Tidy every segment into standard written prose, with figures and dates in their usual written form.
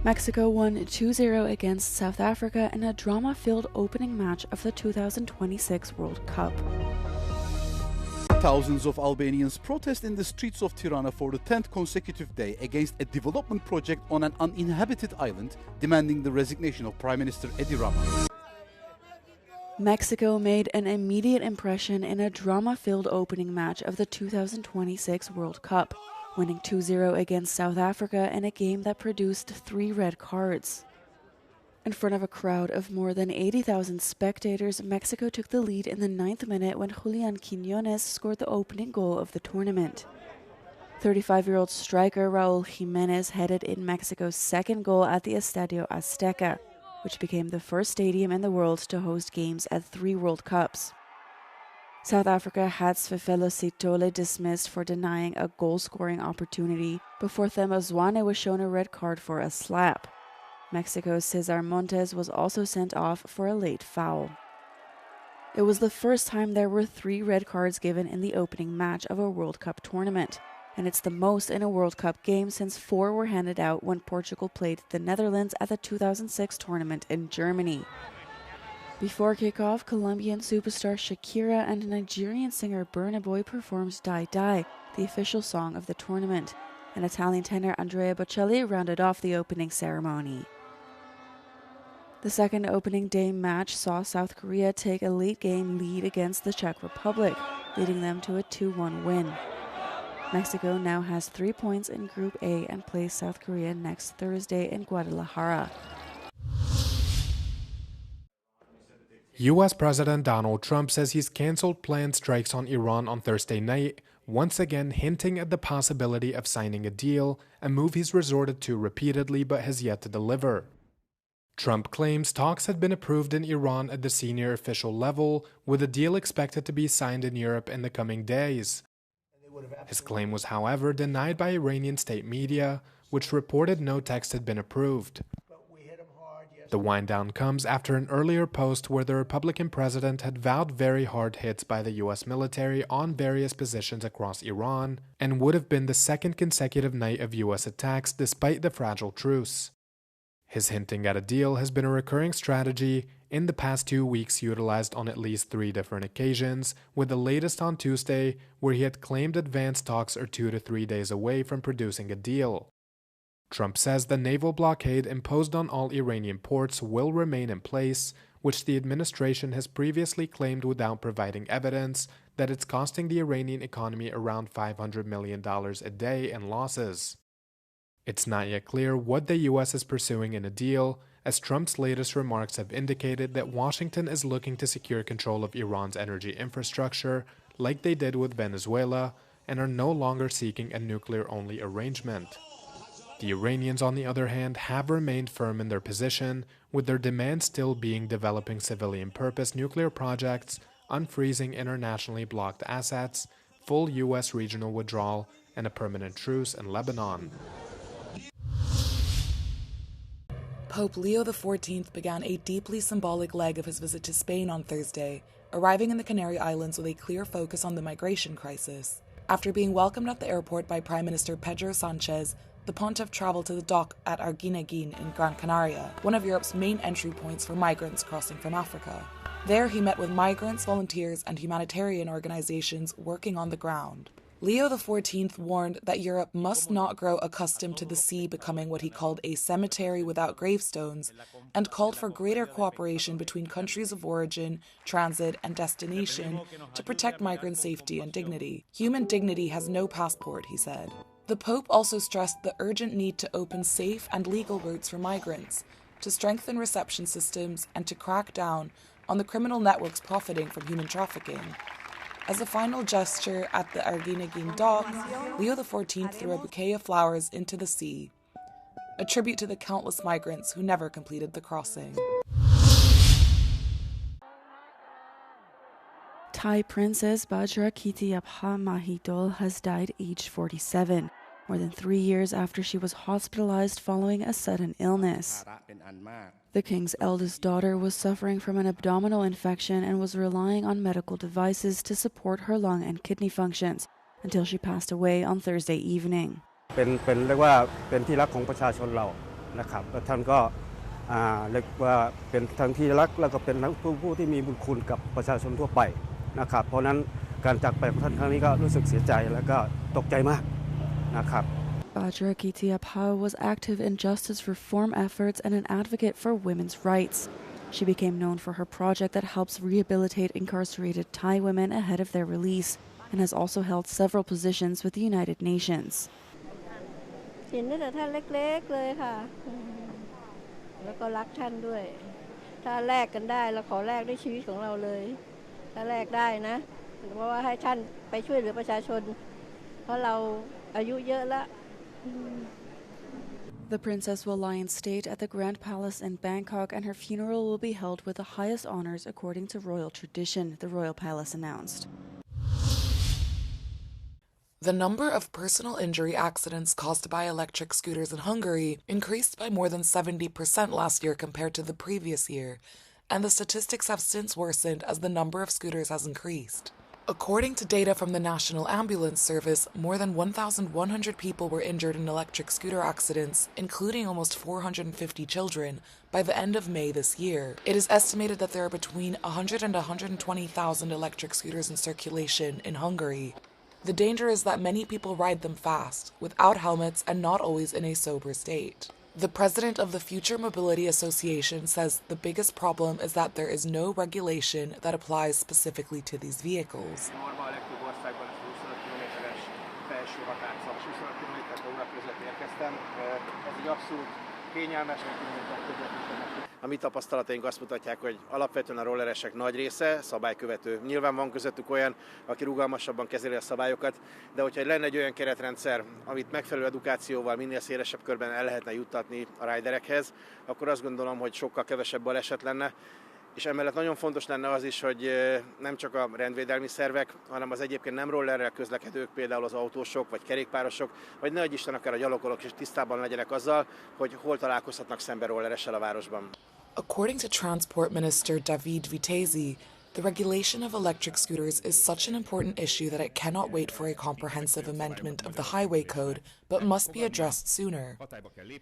Mexico won 2-0 against South Africa in a drama-filled opening match of the 2026 World Cup. Thousands of Albanians protest in the streets of Tirana for the 10th consecutive day against a development project on an uninhabited island, demanding the resignation of Prime Minister Edi Rama. Mexico made an immediate impression in a drama-filled opening match of the 2026 World Cup, winning 2-0 against South Africa in a game that produced 3 red cards. In front of a crowd of more than 80,000 spectators, Mexico took the lead in the 9th minute when Julian Quiñones scored the opening goal of the tournament. 35-year-old striker Raúl Jiménez headed in Mexico's second goal at the Estadio Azteca, which became the first stadium in the world to host games at 3 World Cups. South Africa had Sfefelo Sitole dismissed for denying a goal-scoring opportunity before Themba Zwane was shown a red card for a slap. Mexico's Cesar Montes was also sent off for a late foul. It was the first time there were 3 red cards given in the opening match of a World Cup tournament, and it's the most in a World Cup game since 4 were handed out when Portugal played the Netherlands at the 2006 tournament in Germany. Before kickoff, Colombian superstar Shakira and Nigerian singer Burna Boy performed Die Die, the official song of the tournament, and Italian tenor Andrea Bocelli rounded off the opening ceremony. The second opening day match saw South Korea take a late-game lead against the Czech Republic, leading them to a 2-1 win. Mexico now has 3 points in Group A and plays South Korea next Thursday in Guadalajara. U.S. President Donald Trump says he's canceled planned strikes on Iran on Thursday night, once again hinting at the possibility of signing a deal, a move he's resorted to repeatedly but has yet to deliver. Trump claims talks had been approved in Iran at the senior official level, with a deal expected to be signed in Europe in the coming days. His claim was, however, denied by Iranian state media, which reported no text had been approved. The wind-down comes after an earlier post where the Republican president had vowed very hard hits by the U.S. military on various positions across Iran, and would have been the second consecutive night of U.S. attacks despite the fragile truce. His hinting at a deal has been a recurring strategy, in the past 2 weeks utilized on at least 3 different occasions, with the latest on Tuesday, where he had claimed advanced talks are 2 to 3 days away from producing a deal. Trump says the naval blockade imposed on all Iranian ports will remain in place, which the administration has previously claimed without providing evidence that it's costing the Iranian economy around $500 million a day in losses. It's not yet clear what the U.S. is pursuing in a deal, as Trump's latest remarks have indicated that Washington is looking to secure control of Iran's energy infrastructure, like they did with Venezuela, and are no longer seeking a nuclear-only arrangement. The Iranians, on the other hand, have remained firm in their position, with their demands still being developing civilian-purpose nuclear projects, unfreezing internationally blocked assets, full U.S. regional withdrawal, and a permanent truce in Lebanon. Pope Leo XIV began a deeply symbolic leg of his visit to Spain on Thursday, arriving in the Canary Islands with a clear focus on the migration crisis. After being welcomed at the airport by Prime Minister Pedro Sánchez, the pontiff traveled to the dock at Arguineguín in Gran Canaria, one of Europe's main entry points for migrants crossing from Africa. There he met with migrants, volunteers, and humanitarian organizations working on the ground. Leo XIV warned that Europe must not grow accustomed to the sea becoming what he called a cemetery without gravestones, and called for greater cooperation between countries of origin, transit, and destination to protect migrant safety and dignity. Human dignity has no passport, he said. The Pope also stressed the urgent need to open safe and legal routes for migrants, to strengthen reception systems, and to crack down on the criminal networks profiting from human trafficking. As a final gesture at the Arguineguín dock, Leo XIV threw a bouquet of flowers into the sea, a tribute to the countless migrants who never completed the crossing. Thai princess Bajra Kitiapha Mahidol has died aged 47, more than 3 years after she was hospitalized following a sudden illness. The king's eldest daughter was suffering from an abdominal infection and was relying on medical devices to support her lung and kidney functions until she passed away on Thursday evening. นะครับและท่านก็เรียกว่าเป็นทั้งที่รักแล้วก็เป็นทั้งผู้ที่มีบุญคุณกับประชาชนทั่วไปนะครับเพราะนั้นการจากไปของท่านครั้งนี้ก็รู้สึกเสียใจแล้วก็ตกใจมากนะครับ Bajrakitiapao was active in justice reform efforts and an advocate for women's rights. She became known for her project that helps rehabilitate incarcerated Thai women ahead of their release and has also held several positions with the United Nations. เห็นตั้งแต่ท่านเล็กๆเลยค่ะแล้วก็รักท่านด้วยถ้าแลกกันได้เราขอแลกด้วยชีวิตของเราเลยถ้าแลกได้นะเพราะว่าให้ท่านไปช่วยเหลือประชาชนเพราะเราอายุเยอะแล้ว The princess will lie in state at the Grand Palace in Bangkok, and her funeral will be held with the highest honors according to royal tradition, the royal palace announced. The number of personal injury accidents caused by electric scooters in Hungary increased by more than 70% last year compared to the previous year, and the statistics have since worsened as the number of scooters has increased. According to data from the National Ambulance Service, more than 1,100 people were injured in electric scooter accidents, including almost 450 children, by the end of May this year. It is estimated that there are between 100 and 120,000 electric scooters in circulation in Hungary. The danger is that many people ride them fast, without helmets and not always in a sober state. The president of the Future Mobility Association says the biggest problem is that there is no regulation that applies specifically to these vehicles. A mi tapasztalataink azt mutatják, hogy alapvetően a rolleresek nagy része szabálykövető. Nyilván van közöttük olyan, aki rugalmasabban kezeli a szabályokat, de hogyha lenne egy olyan keretrendszer, amit megfelelő edukációval minél szélesebb körben el lehetne juttatni a riderekhez, akkor azt gondolom, hogy sokkal kevesebb baleset lenne. És emellett nagyon fontos lenne az is, hogy nem csak a rendvédelmi szervek, hanem az egyébként nem rollerrel közlekedők, például az autósok vagy kerékpárosok, vagy ne adj Isten akár a gyalogolók is tisztában legyenek azzal, hogy hol találkozhatnak szembe rolleressel a városban. According to Transport Minister David Vitezi, the regulation of electric scooters is such an important issue that it cannot wait for a comprehensive amendment of the highway code, but must be addressed sooner.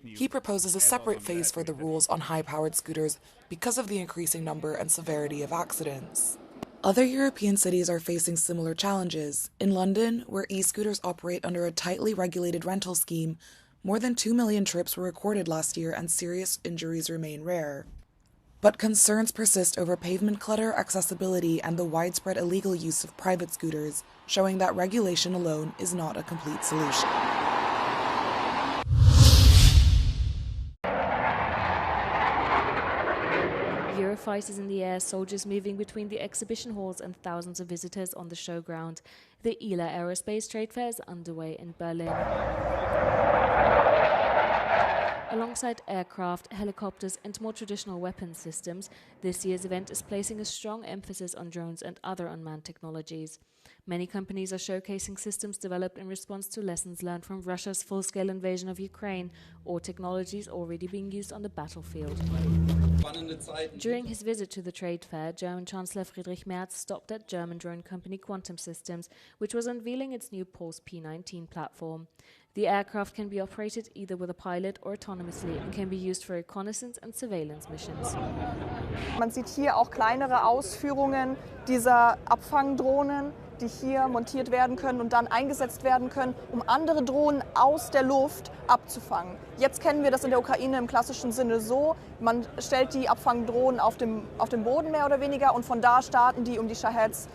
He proposes a separate phase for the rules on high-powered scooters because of the increasing number and severity of accidents. Other European cities are facing similar challenges. In London, where e-scooters operate under a tightly regulated rental scheme, more than 2 million trips were recorded last year and serious injuries remain rare. But concerns persist over pavement clutter, accessibility, and the widespread illegal use of private scooters, showing that regulation alone is not a complete solution. Eurofighters in the air, soldiers moving between the exhibition halls, and thousands of visitors on the showground. The ILA Aerospace Trade Fair is underway in Berlin. Alongside aircraft, helicopters and more traditional weapons systems, this year's event is placing a strong emphasis on drones and other unmanned technologies. Many companies are showcasing systems developed in response to lessons learned from Russia's full-scale invasion of Ukraine or technologies already being used on the battlefield. During his visit to the trade fair, German Chancellor Friedrich Merz stopped at German drone company Quantum Systems, which was unveiling its new Pulse P19 platform. The aircraft can be operated either with a pilot or autonomously and can be used for reconnaissance and surveillance missions. Man sieht hier auch kleinere Ausführungen dieser Abfangdrohnen, die hier montiert werden können und dann eingesetzt werden können, um andere Drohnen aus der Luft abzufangen. Jetzt kennen wir das in der Ukraine im klassischen Sinne so, man stellt die Abfangdrohnen auf dem Boden mehr oder weniger und von da starten die, um die Shaheds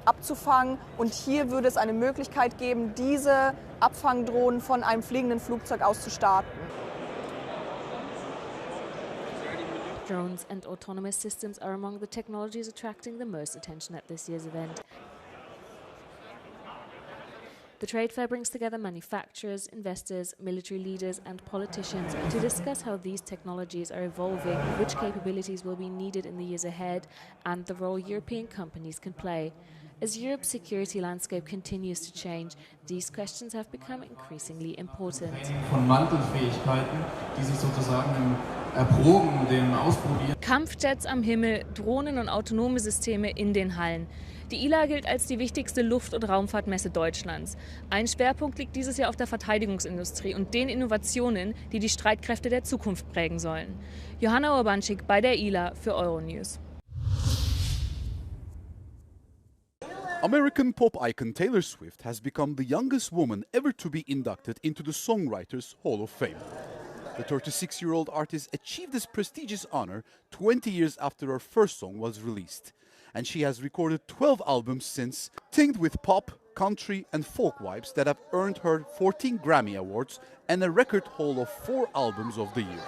abzufangen. Und hier würde es eine Möglichkeit geben, diese Abfangdrohnen von einem fliegenden Flugzeug aus zu starten. Drones and autonomous systems are among the technologies attracting the most attention at this year's event. The trade fair brings together manufacturers, investors, military leaders and politicians to discuss how these technologies are evolving, which capabilities will be needed in the years ahead, and the role European companies can play. As Europe's security landscape continues to change, these questions have become increasingly important. Von Mantelfähigkeiten, die sich sozusagen erproben, den ausprobieren. Kampfjets am Himmel, Drohnen und autonome Systeme in den Hallen. Die ILA gilt als die wichtigste Luft- und Raumfahrtmesse Deutschlands. Ein Schwerpunkt liegt dieses Jahr auf der Verteidigungsindustrie und den Innovationen, die die Streitkräfte der Zukunft prägen sollen. Johanna Urbanschik bei der ILA für Euronews. American pop icon Taylor Swift has become the youngest woman ever to be inducted into the Songwriters Hall of Fame. The 36-year-old artist achieved this prestigious honor 20 years after her first song was released. And she has recorded 12 albums since, tinged with pop, country and folk vibes that have earned her 14 Grammy Awards and a record haul of 4 albums of the year.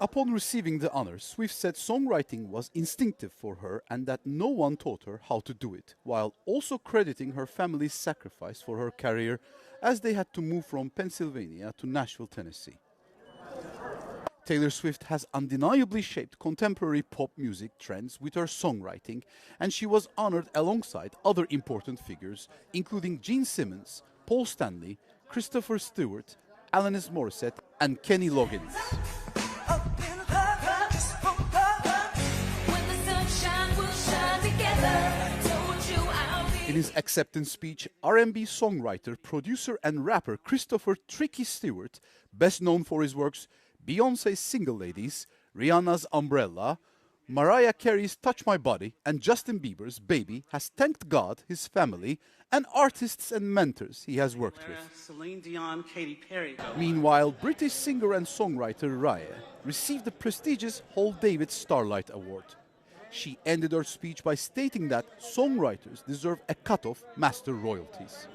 Upon receiving the honor, Swift said songwriting was instinctive for her and that no one taught her how to do it, while also crediting her family's sacrifice for her career as they had to move from Pennsylvania to Nashville, Tennessee. Taylor Swift has undeniably shaped contemporary pop music trends with her songwriting, and she was honored alongside other important figures, including Gene Simmons, Paul Stanley, Christopher Stewart, Alanis Morissette, and Kenny Loggins. In his acceptance speech, R&B songwriter, producer and rapper Christopher "Tricky" Stewart, best known for his works Beyoncé's Single Ladies, Rihanna's Umbrella, Mariah Carey's Touch My Body, and Justin Bieber's Baby, has thanked God, his family, and artists and mentors he has worked with. Celine Dion, Katy Perry. Meanwhile, British singer and songwriter Raya received the prestigious Hall David Starlight Award. She ended her speech by stating that songwriters deserve a cut of master royalties.